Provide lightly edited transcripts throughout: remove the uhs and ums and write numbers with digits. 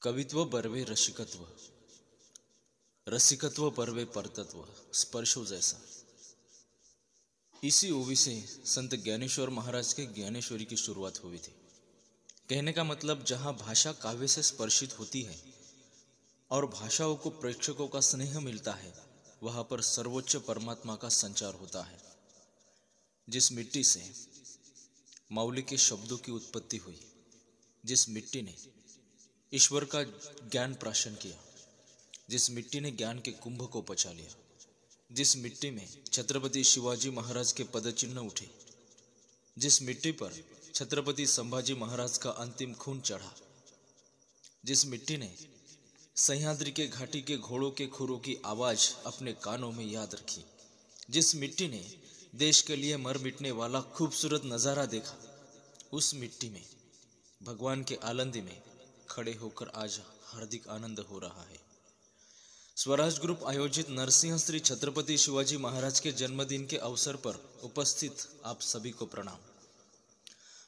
कवित्व बरवे रसिकत्व, रसिकत्व बरवे परतत्व, स्पर्शो जैसा। इसी ओवी से संत ज्ञानेश्वर महाराज के ज्ञानेश्वरी की शुरुआत हुई थी। कहने का मतलब जहाँ भाषा काव्य से स्पर्शित होती है और भाषाओं को प्रेक्षकों का स्नेह मिलता है, वहाँ पर सर्वोच्च परमात्मा का संचार होता है। जिस मिट्टी से माउली के शब्दों की उत्पत्ति हुई, जिस मिट्टी ने ईश्वर का ज्ञान प्राशन किया, जिस मिट्टी ने ज्ञान के कुंभ को पचा लिया, जिस मिट्टी में छत्रपति शिवाजी महाराज के पदचिन्ह उठे, जिस मिट्टी पर छत्रपति संभाजी महाराज का अंतिम खून चढ़ा, जिस मिट्टी ने सह्याद्री के घाटी के घोड़ों के खुरों की आवाज अपने कानों में याद रखी, जिस मिट्टी ने देश के लिए मर मिटने वाला खूबसूरत नजारा देखा, उस मिट्टी में भगवान के आलंदी में खड़े होकर आज हार्दिक आनंद हो रहा है। स्वराज ग्रुप आयोजित नरसिंह श्री छत्रपति शिवाजी महाराज के जन्मदिन के अवसर पर उपस्थित आप सभी को प्रणाम।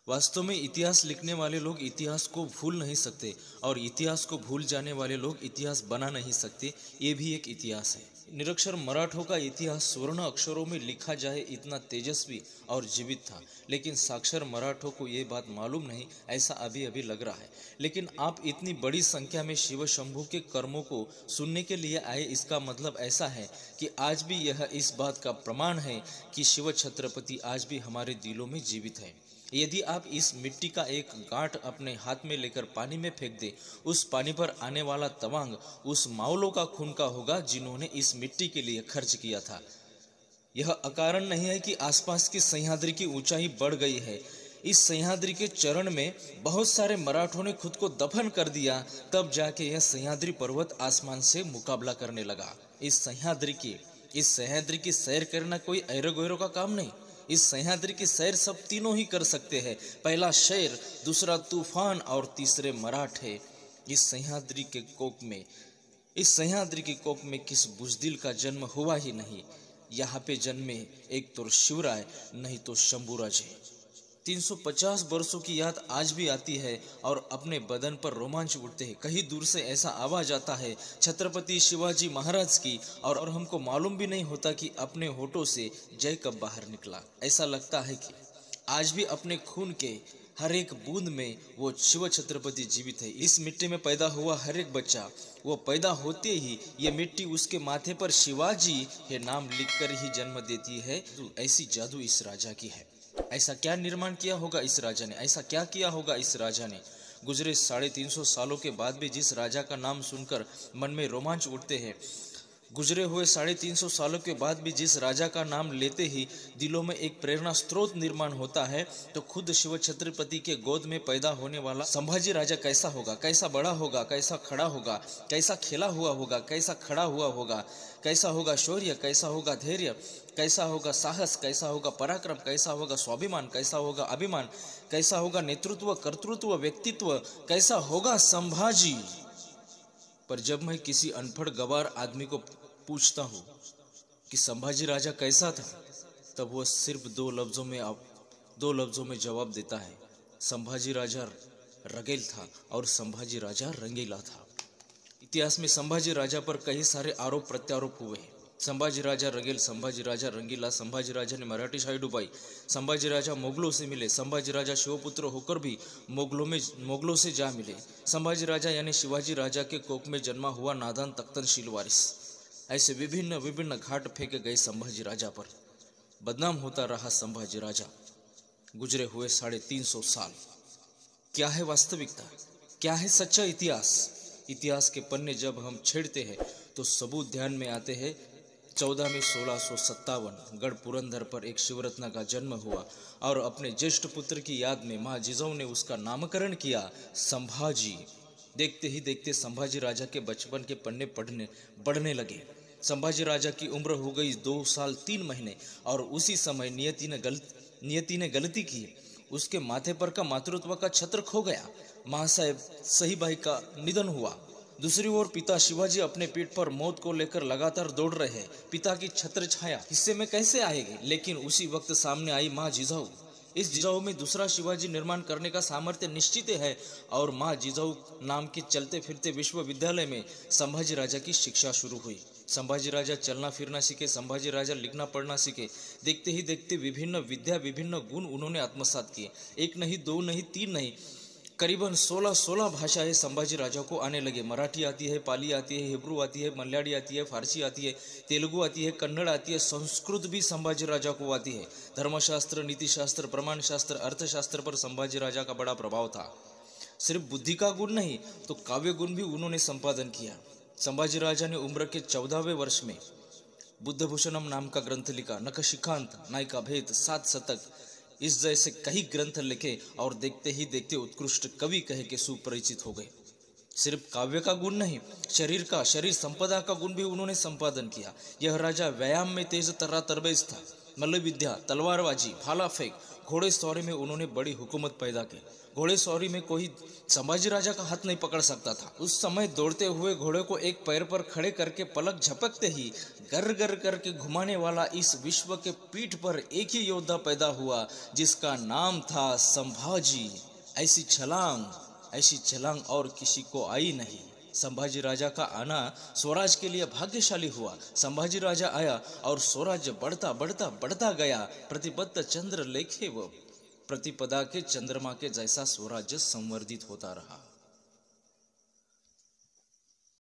वास्तव में इतिहास लिखने वाले लोग इतिहास को भूल नहीं सकते और इतिहास को भूल जाने वाले लोग इतिहास बना नहीं सकते, ये भी एक इतिहास है। निरक्षर मराठों का इतिहास स्वर्ण अक्षरों में लिखा जाए इतना तेजस्वी और जीवित था, लेकिन साक्षर मराठों को ये बात मालूम नहीं, ऐसा अभी अभी लग रहा है। लेकिन आप इतनी बड़ी संख्या में शिव शंभू के कर्मों को सुनने के लिए आए, इसका मतलब ऐसा है कि आज भी यह इस बात का प्रमाण है कि शिव छत्रपति आज भी हमारे दिलों में जीवित है। यदि आप इस मिट्टी का एक गांठ अपने हाथ में लेकर पानी में फेंक दे, उस पानी पर आने वाला तवांग उस माउलों का खून का होगा जिन्होंने इस मिट्टी के लिए खर्च किया था। यह अकारण नहीं है कि आसपास की सह्याद्री की ऊंचाई बढ़ गई है। इस सह्याद्री के चरण में बहुत सारे मराठों ने खुद को दफन कर दिया, तब जाके यह सह्याद्री पर्वत आसमान से मुकाबला करने लगा। इस सह्याद्री की सैर करना कोई ऐरो गैरो का काम नहीं। इस सह्याद्री की सैर सब तीनों ही कर सकते हैं। पहला शेर, दूसरा तूफान और तीसरे मराठे। इस सह्याद्री की कोप में किस बुजदिल का जन्म हुआ ही नहीं। यहाँ पे जन्मे एक तो शिवराय, नहीं तो शंभूराजे। 350 वर्षों की याद आज भी आती है और अपने बदन पर रोमांच उठते हैं। कहीं दूर से ऐसा आवाज आता है छत्रपति शिवाजी महाराज की, और हमको मालूम भी नहीं होता कि अपने होठों से जय कब बाहर निकला। ऐसा लगता है कि आज भी अपने खून के हर एक बूंद में वो शिव छत्रपति जीवित है। इस मिट्टी में पैदा हुआ हर एक बच्चा, वो पैदा होते ही ये मिट्टी उसके माथे पर शिवाजी ये नाम लिखकर ही जन्म देती है। तो ऐसी जादू इस राजा की है। ऐसा क्या निर्माण किया होगा इस राजा ने, ऐसा क्या किया होगा इस राजा ने। गुजरे 350 सालों के बाद भी जिस राजा का नाम सुनकर मन में रोमांच उठते हैं, गुजरे हुए 350 सालों के बाद भी जिस राजा का नाम लेते ही दिलों में एक प्रेरणा स्रोत निर्माण होता है, तो खुद शिव छत्रपति के गोद में पैदा होने वाला संभाजी राजा कैसा होगा, कैसा बड़ा होगा, कैसा खड़ा होगा, कैसा खेला हुआ होगा, कैसा खड़ा हुआ होगा, कैसा होगा शौर्य, कैसा होगा धैर्य, कैसा होगा साहस, कैसा होगा पराक्रम, कैसा होगा स्वाभिमान, कैसा होगा अभिमान, कैसा होगा नेतृत्व, कर्तृत्व, व्यक्तित्व, कैसा होगा संभाजी। पर जब मैं किसी अनपढ़ गवार आदमी को पूछता हूँ कि संभाजी राजा कैसा था, तब वह सिर्फ दो लफ्जों में जवाब देता है, संभाजी राजा रगेल था और संभाजी राजा रंगीला था। इतिहास में संभाजी राजा पर कई सारे आरोप प्रत्यारोप हुए हैं। संभाजी राजा रगेल, संभाजी राजा रंगीला, संभाजी राजा ने मराठी शाही डुबाई, संभाजी राजा मुगलों से मिले, संभाजी राजा शिवपुत्र होकर भी मुगलों से जा मिले, संभाजी राजा यानी शिवाजी राजा के कोख में जन्मा हुआ नादान तख्तनशील वारिस। ऐसे विभिन्न घाट फेंके गए संभाजी राजा पर। बदनाम होता रहा संभाजी राजा। गुजरे हुए 350 साल। क्या है वास्तविकता, क्या है सच्चा इतिहास। इतिहास के पन्ने जब हम छेड़ते हैं तो सबूत ध्यान में आते हैं। 14 में 1657 गढ़ पुरंदर पर एक शिवरत्न का जन्म हुआ और अपने ज्येष्ठ पुत्र की याद में माँ जिजाऊ ने उसका नामकरण किया संभाजी। देखते ही देखते संभाजी राजा के बचपन के पन्ने बढ़ने लगे। संभाजी राजा की उम्र हो गई 2 साल 3 महीने और उसी समय नियति ने गलती की। उसके माथे पर का मातृत्व का छत्र खो गया। माँ साहेब सहीबाई का निधन हुआ। दूसरी ओर पिता शिवाजी अपने पीठ पर मौत को लेकर लगातार दौड़ रहे हैं। पिता की छत्र छाया हिस्से में कैसे आएगी, लेकिन उसी वक्त सामने आई माँ जिजाऊ। इस जिजाऊ में दूसरा शिवाजी निर्माण करने का सामर्थ्य निश्चित है और माँ जिजाऊ नाम के चलते फिरते विश्वविद्यालय में संभाजी राजा की शिक्षा शुरू हुई। संभाजी राजा चलना फिरना सीखे, संभाजी राजा लिखना पढ़ना सीखे। देखते ही देखते विभिन्न विद्या, विभिन्न गुण उन्होंने आत्मसात किए। एक नहीं, दो नहीं, तीन नहीं, करीबन 16 भाषाएं संभाजी राजा को आने लगे। मराठी आती है, पाली आती है, हिब्रू आती है, मलयाली आती है, फारसी आती है, तेलुगु आती है, कन्नड़ आती है, संस्कृत भी संभाजी राजा को आती है। धर्मशास्त्र, नीतिशास्त्र, प्रमाण शास्त्र, अर्थशास्त्र पर संभाजी राजा का बड़ा प्रभाव था। सिर्फ बुद्धि का गुण नहीं तो काव्य गुण भी उन्होंने संपादन किया। संभाजी राजा ने उम्र के 14वें वर्ष में बुद्धभूषणम नाम का ग्रंथ लिखा। नखशिखांत, नायिका भेद, 7 शतक, इस जैसे कई ग्रंथ लिखे और देखते ही देखते उत्कृष्ट कवि कहे के सुपरिचित हो गए। सिर्फ काव्य का गुण नहीं, शरीर संपदा का गुण भी उन्होंने संपादन किया। यह राजा व्यायाम में तेज तरबेज था। मल्ल विद्या, तलवारबाजी, भाला फेंक, घोड़ेसवारी में उन्होंने बड़ी हुकूमत पैदा की। घोड़ेसवारी में कोई संभाजी राजा का हाथ नहीं पकड़ सकता था। उस समय दौड़ते हुए घोड़े को एक पैर पर खड़े करके पलक झपकते ही गर गर करके घुमाने वाला इस विश्व के पीठ पर एक ही योद्धा पैदा हुआ जिसका नाम था संभाजी। ऐसी छलांग और किसी को आई नहीं। संभाजी राजा का आना स्वराज के लिए भाग्यशाली हुआ। संभाजी राजा आया और स्वराज्य बढ़ता बढ़ता बढ़ता गया। प्रतिपद चंद्र लेखे वो प्रतिपदा के चंद्रमा के जैसा स्वराज्य संवर्धित होता रहा।